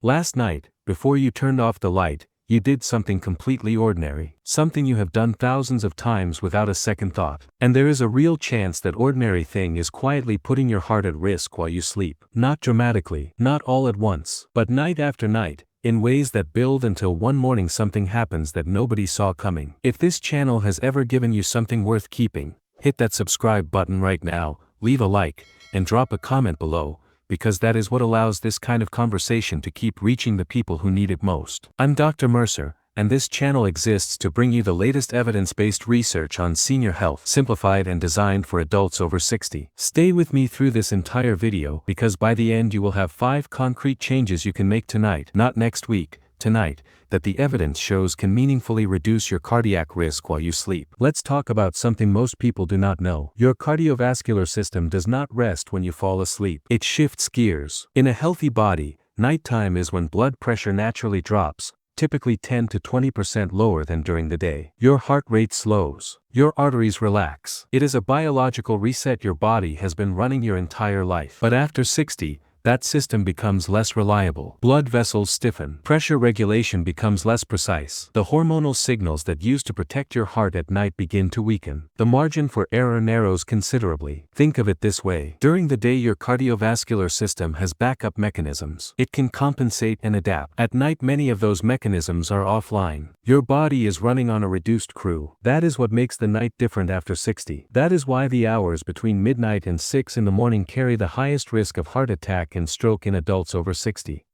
Last night, before you turned off the light, you did something completely ordinary, something you have done thousands of times without a second thought. And there is a real chance that ordinary thing is quietly putting your heart at risk while you sleep. Not dramatically, not all at once, but night after night, in ways that build until one morning something happens that nobody saw coming. If this channel has ever given you something worth keeping, hit that subscribe button right now, leave a like, and drop a comment below, because that is what allows this kind of conversation to keep reaching the people who need it most. I'm Dr. Mercer, and this channel exists to bring you the latest evidence-based research on senior health, simplified and designed for adults over 60. Stay with me through this entire video, because by the end you will have 5 concrete changes you can make tonight, not next week, tonight, that the evidence shows can meaningfully reduce your cardiac risk while you sleep. Let's talk about something most people do not know. Your cardiovascular system does not rest when you fall asleep. It shifts gears. In a healthy body, nighttime is when blood pressure naturally drops, typically 10 to 20% lower than during the day. Your heart rate slows. Your arteries relax. It is a biological reset your body has been running your entire life. But after 60, that system becomes less reliable. Blood vessels stiffen. Pressure regulation becomes less precise. The hormonal signals that used to protect your heart at night begin to weaken. The margin for error narrows considerably. Think of it this way. During the day your cardiovascular system has backup mechanisms. It can compensate and adapt. At night many of those mechanisms are offline. Your body is running on a reduced crew. That is what makes the night different after 60. That is why the hours between midnight and 6 in the morning carry the highest risk of heart attack and stroke in adults over 60.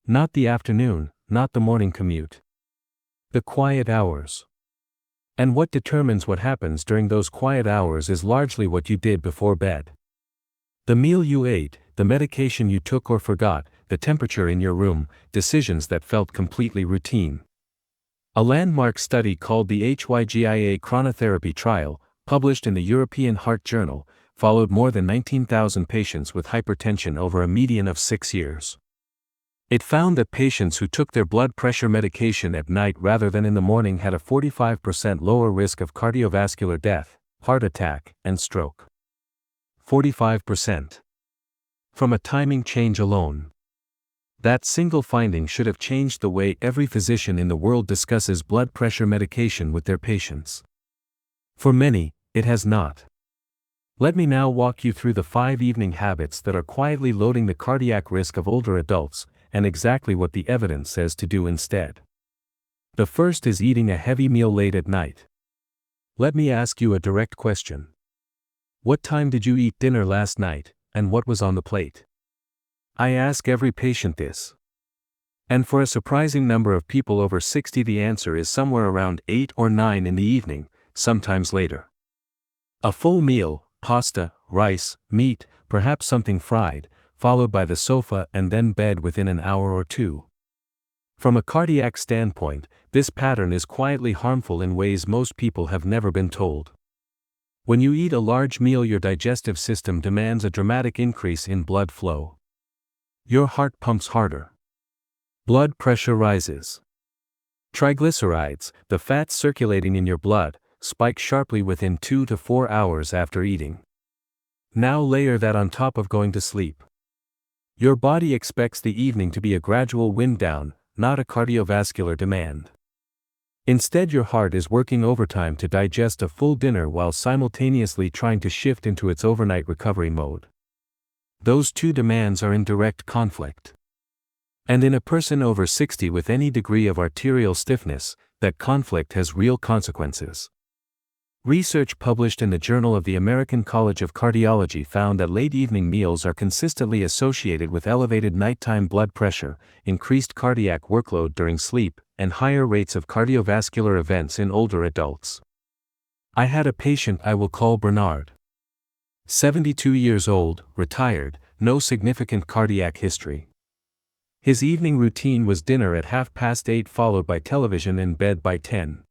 Not the afternoon, not the morning commute. The quiet hours. And what determines what happens during those quiet hours is largely what you did before bed. The meal you ate, the medication you took or forgot, the temperature in your room, decisions that felt completely routine. A landmark study called the HYGIA chronotherapy trial, published in the European Heart Journal, followed more than 19,000 patients with hypertension over a median of 6 years. It found that patients who took their blood pressure medication at night rather than in the morning had a 45% lower risk of cardiovascular death, heart attack, and stroke. 45%. From a timing change alone. That single finding should have changed the way every physician in the world discusses blood pressure medication with their patients. For many, it has not. Let me now walk you through the 5 evening habits that are quietly loading the cardiac risk of older adults, and exactly what the evidence says to do instead. The first is eating a heavy meal late at night. Let me ask you a direct question. What time did you eat dinner last night, and what was on the plate? I ask every patient this. And for a surprising number of people over 60 the answer is somewhere around 8 or 9 in the evening, sometimes later. A full meal, pasta, rice, meat, perhaps something fried, followed by the sofa and then bed within an hour or 2. From a cardiac standpoint, this pattern is quietly harmful in ways most people have never been told. When you eat a large meal your digestive system demands a dramatic increase in blood flow. Your heart pumps harder. Blood pressure rises. Triglycerides, the fats circulating in your blood, spike sharply within 2 to 4 hours after eating. Now layer that on top of going to sleep. Your body expects the evening to be a gradual wind down, not a cardiovascular demand. Instead your heart is working overtime to digest a full dinner while simultaneously trying to shift into its overnight recovery mode. Those two demands are in direct conflict. And in a person over 60 with any degree of arterial stiffness, that conflict has real consequences. Research published in the Journal of the American College of Cardiology found that late evening meals are consistently associated with elevated nighttime blood pressure, increased cardiac workload during sleep, and higher rates of cardiovascular events in older adults. I had a patient I will call Bernard. 72 years old, retired, no significant cardiac history. His evening routine was dinner at 8:30 followed by television and bed by 10.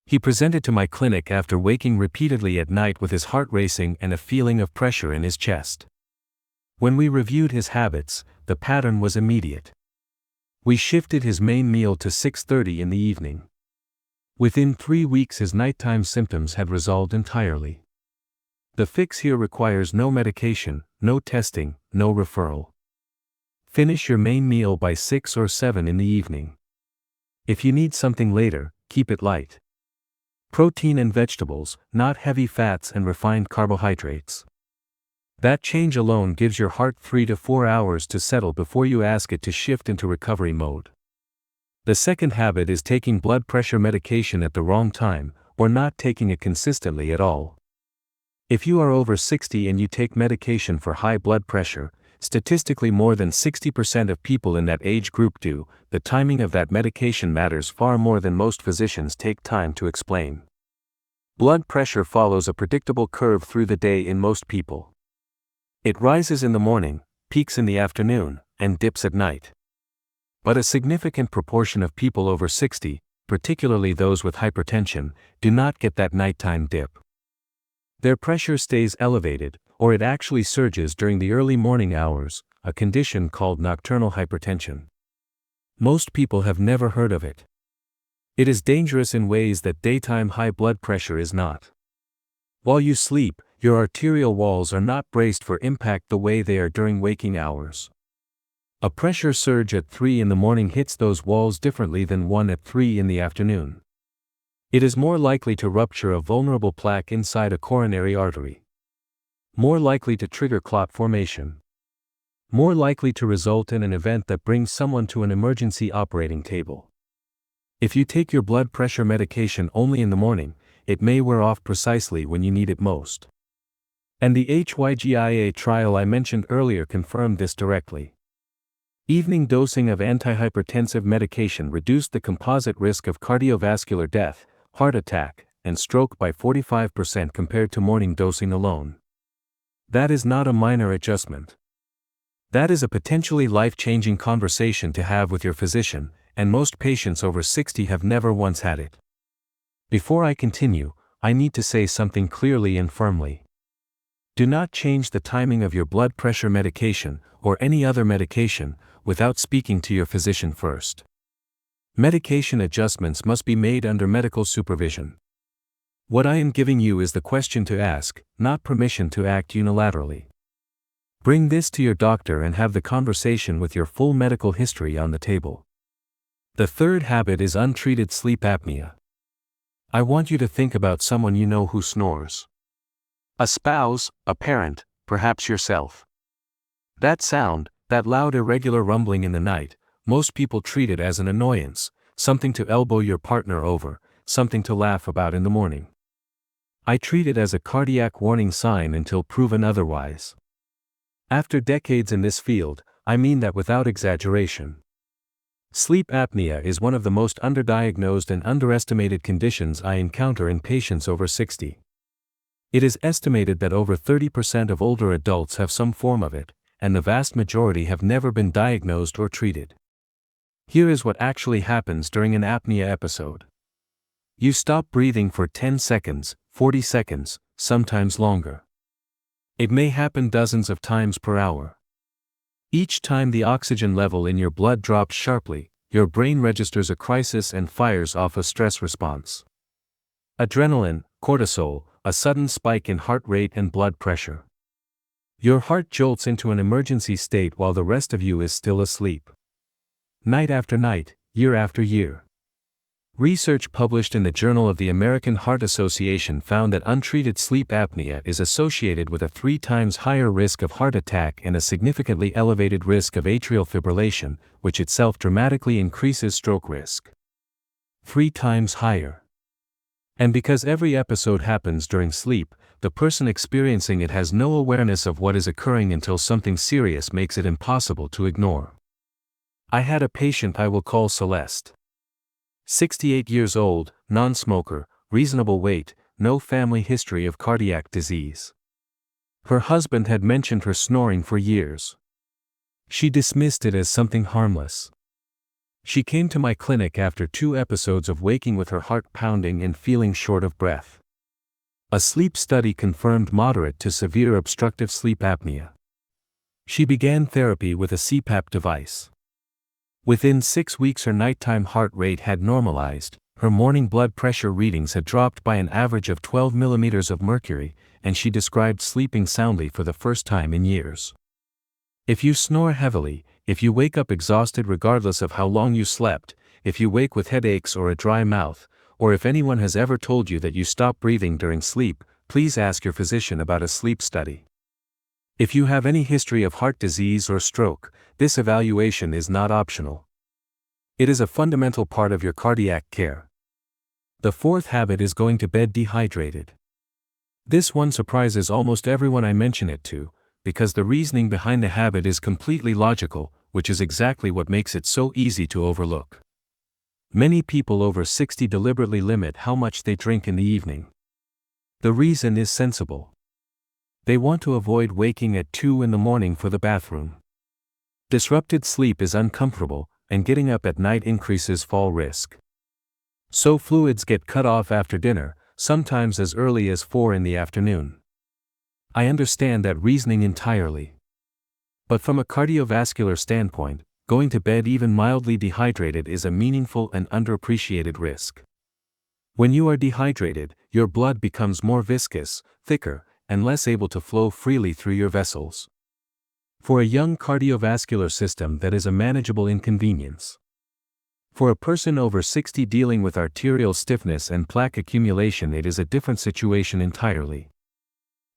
He presented to my clinic after waking repeatedly at night with his heart racing and a feeling of pressure in his chest. When we reviewed his habits, the pattern was immediate. We shifted his main meal to 6:30 in the evening. Within 3 weeks his nighttime symptoms had resolved entirely. The fix here requires no medication, no testing, no referral. Finish your main meal by 6 or 7 in the evening. If you need something later, keep it light. Protein and vegetables, not heavy fats and refined carbohydrates. That change alone gives your heart 3 to 4 hours to settle before you ask it to shift into recovery mode. The second habit is taking blood pressure medication at the wrong time, or not taking it consistently at all. If you are over 60 and you take medication for high blood pressure, statistically more than 60% of people in that age group do. The timing of that medication matters far more than most physicians take time to explain. Blood pressure follows a predictable curve through the day in most people. It rises in the morning, peaks in the afternoon, and dips at night. But a significant proportion of people over 60, particularly those with hypertension, do not get that nighttime dip. Their pressure stays elevated, or it actually surges during the early morning hours, a condition called nocturnal hypertension. Most people have never heard of it. It is dangerous in ways that daytime high blood pressure is not. While you sleep, your arterial walls are not braced for impact the way they are during waking hours. A pressure surge at 3 in the morning hits those walls differently than one at 3 in the afternoon. It is more likely to rupture a vulnerable plaque inside a coronary artery. More likely to trigger clot formation. More likely to result in an event that brings someone to an emergency operating table. If you take your blood pressure medication only in the morning, it may wear off precisely when you need it most. And the HYGIA trial I mentioned earlier confirmed this directly. Evening dosing of antihypertensive medication reduced the composite risk of cardiovascular death, heart attack, and stroke by 45% compared to morning dosing alone. That is not a minor adjustment. That is a potentially life-changing conversation to have with your physician, and most patients over 60 have never once had it. Before I continue, I need to say something clearly and firmly. Do not change the timing of your blood pressure medication, or any other medication, without speaking to your physician first. Medication adjustments must be made under medical supervision. What I am giving you is the question to ask, not permission to act unilaterally. Bring this to your doctor and have the conversation with your full medical history on the table. The third habit is untreated sleep apnea. I want you to think about someone you know who snores. A spouse, a parent, perhaps yourself. That sound, that loud irregular rumbling in the night, most people treat it as an annoyance, something to elbow your partner over, something to laugh about in the morning. I treat it as a cardiac warning sign until proven otherwise. After decades in this field, I mean that without exaggeration. Sleep apnea is one of the most underdiagnosed and underestimated conditions I encounter in patients over 60. It is estimated that over 30% of older adults have some form of it, and the vast majority have never been diagnosed or treated. Here is what actually happens during an apnea episode. You stop breathing for 10 seconds, 40 seconds, sometimes longer. It may happen dozens of times per hour. Each time the oxygen level in your blood drops sharply, your brain registers a crisis and fires off a stress response. Adrenaline, cortisol, a sudden spike in heart rate and blood pressure. Your heart jolts into an emergency state while the rest of you is still asleep. Night after night, year after year. Research published in the Journal of the American Heart Association found that untreated sleep apnea is associated with a 3 times higher risk of heart attack and a significantly elevated risk of atrial fibrillation, which itself dramatically increases stroke risk. 3 times higher. And because every episode happens during sleep, the person experiencing it has no awareness of what is occurring until something serious makes it impossible to ignore. I had a patient I will call Celeste. 68 years old, non-smoker, reasonable weight, no family history of cardiac disease. Her husband had mentioned her snoring for years. She dismissed it as something harmless. She came to my clinic after 2 episodes of waking with her heart pounding and feeling short of breath. A sleep study confirmed moderate to severe obstructive sleep apnea. She began therapy with a CPAP device. Within 6 weeks her nighttime heart rate had normalized, her morning blood pressure readings had dropped by an average of 12 millimeters of mercury, and she described sleeping soundly for the first time in years. If you snore heavily, if you wake up exhausted regardless of how long you slept, if you wake with headaches or a dry mouth, or if anyone has ever told you that you stop breathing during sleep, please ask your physician about a sleep study. If you have any history of heart disease or stroke, this evaluation is not optional. It is a fundamental part of your cardiac care. The fourth habit is going to bed dehydrated. This one surprises almost everyone I mention it to, because the reasoning behind the habit is completely logical, which is exactly what makes it so easy to overlook. Many people over 60 deliberately limit how much they drink in the evening. The reason is sensible. They want to avoid waking at 2 in the morning for the bathroom. Disrupted sleep is uncomfortable, and getting up at night increases fall risk. So fluids get cut off after dinner, sometimes as early as 4 in the afternoon. I understand that reasoning entirely. But from a cardiovascular standpoint, going to bed even mildly dehydrated is a meaningful and underappreciated risk. When you are dehydrated, your blood becomes more viscous, thicker, and less able to flow freely through your vessels. For a young cardiovascular system, that is a manageable inconvenience. For a person over 60 dealing with arterial stiffness and plaque accumulation, it is a different situation entirely.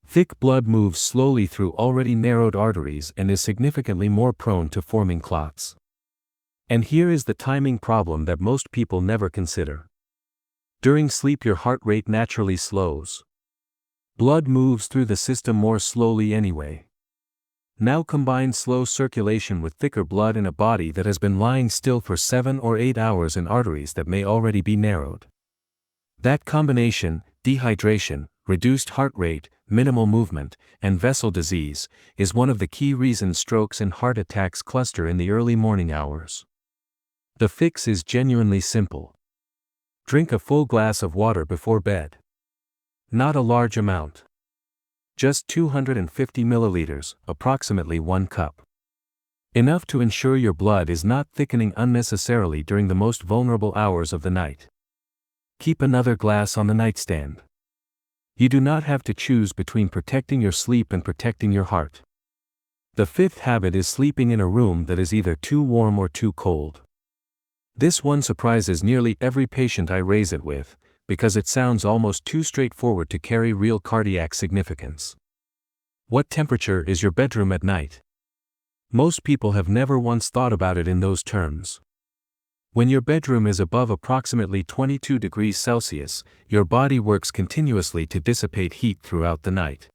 Thick blood moves slowly through already narrowed arteries and is significantly more prone to forming clots. And here is the timing problem that most people never consider. During sleep, your heart rate naturally slows. Blood moves through the system more slowly anyway. Now combine slow circulation with thicker blood in a body that has been lying still for 7 or 8 hours in arteries that may already be narrowed. That combination, dehydration, reduced heart rate, minimal movement, and vessel disease, is one of the key reasons strokes and heart attacks cluster in the early morning hours. The fix is genuinely simple. Drink a full glass of water before bed. Not a large amount. Just 250 milliliters, approximately 1 cup. Enough to ensure your blood is not thickening unnecessarily during the most vulnerable hours of the night. Keep another glass on the nightstand. You do not have to choose between protecting your sleep and protecting your heart. The fifth habit is sleeping in a room that is either too warm or too cold. This one surprises nearly every patient I raise it with, because it sounds almost too straightforward to carry real cardiac significance. What temperature is your bedroom at night? Most people have never once thought about it in those terms. When your bedroom is above approximately 22 degrees Celsius, your body works continuously to dissipate heat throughout the night.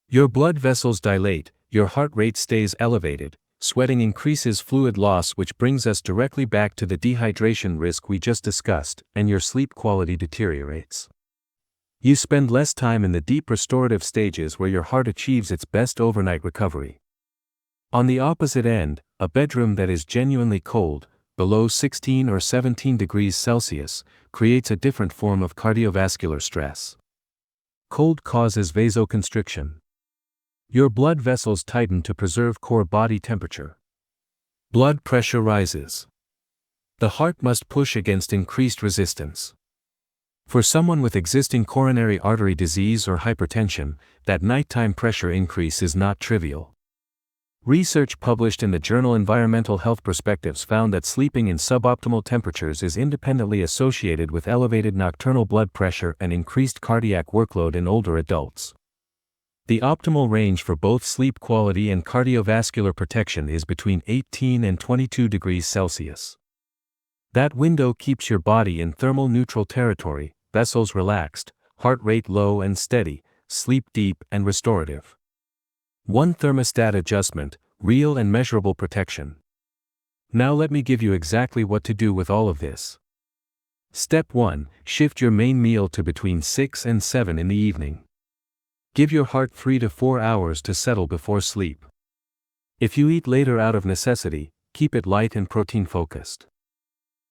Your blood vessels dilate, your heart rate stays elevated, sweating increases fluid loss, which brings us directly back to the dehydration risk we just discussed, and your sleep quality deteriorates. You spend less time in the deep restorative stages where your heart achieves its best overnight recovery. On the opposite end, a bedroom that is genuinely cold, below 16 or 17 degrees Celsius, creates a different form of cardiovascular stress. Cold causes vasoconstriction. Your blood vessels tighten to preserve core body temperature. Blood pressure rises. The heart must push against increased resistance. For someone with existing coronary artery disease or hypertension, that nighttime pressure increase is not trivial. Research published in the journal Environmental Health Perspectives found that sleeping in suboptimal temperatures is independently associated with elevated nocturnal blood pressure and increased cardiac workload in older adults. The optimal range for both sleep quality and cardiovascular protection is between 18 and 22 degrees Celsius. That window keeps your body in thermal neutral territory, vessels relaxed, heart rate low and steady, sleep deep and restorative. One thermostat adjustment, real and measurable protection. Now let me give you exactly what to do with all of this. Step 1. Shift your main meal to between 6 and 7 in the evening. Give your heart 3 to 4 hours to settle before sleep. If you eat later out of necessity, keep it light and protein focused.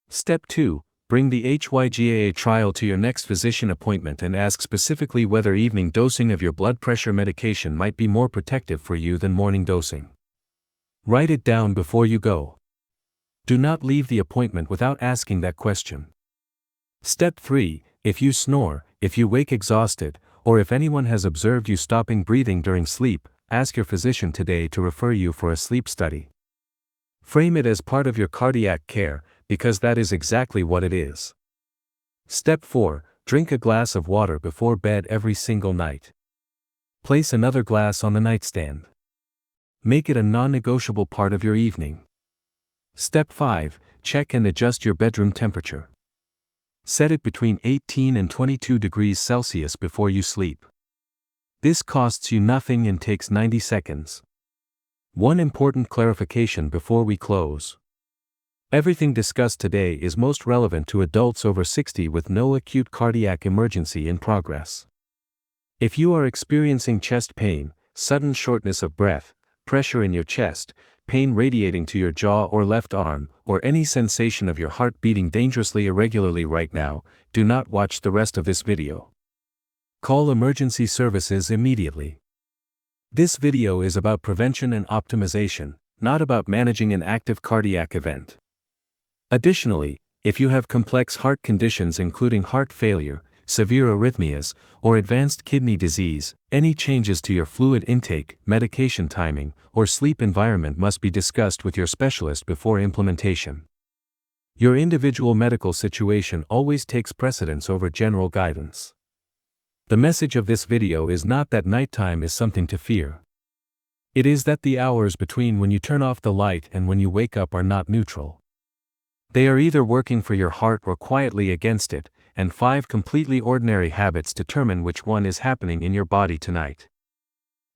Step 2. Bring the HYGAA trial to your next physician appointment and ask specifically whether evening dosing of your blood pressure medication might be more protective for you than morning dosing. Write it down before you go. Do not leave the appointment without asking that question. Step 3. If you snore, if you wake exhausted, or if anyone has observed you stopping breathing during sleep, ask your physician today to refer you for a sleep study. Frame it as part of your cardiac care, because that is exactly what it is. Step 4. Drink a glass of water before bed every single night. Place another glass on the nightstand. Make it a non-negotiable part of your evening. Step 5. Check and adjust your bedroom temperature. Set it between 18 and 22 degrees Celsius before you sleep. This costs you nothing and takes 90 seconds. One important clarification before we close. Everything discussed today is most relevant to adults over 60 with no acute cardiac emergency in progress. If you are experiencing chest pain, sudden shortness of breath, pressure in your chest, pain radiating to your jaw or left arm, or any sensation of your heart beating dangerously irregularly right now, do not watch the rest of this video. Call emergency services immediately. This video is about prevention and optimization, not about managing an active cardiac event. Additionally, if you have complex heart conditions including heart failure, severe arrhythmias, or advanced kidney disease, any changes to your fluid intake, medication timing, or sleep environment must be discussed with your specialist before implementation. Your individual medical situation always takes precedence over general guidance. The message of this video is not that nighttime is something to fear. It is that the hours between when you turn off the light and when you wake up are not neutral. They are either working for your heart or quietly against it, and 5 completely ordinary habits determine which one is happening in your body tonight.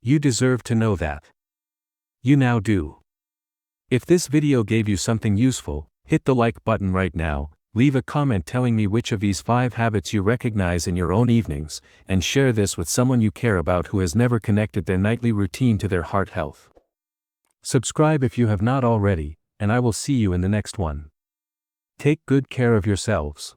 You deserve to know that. You now do. If this video gave you something useful, hit the like button right now, leave a comment telling me which of these 5 habits you recognize in your own evenings, and share this with someone you care about who has never connected their nightly routine to their heart health. Subscribe if you have not already, and I will see you in the next one. Take good care of yourselves.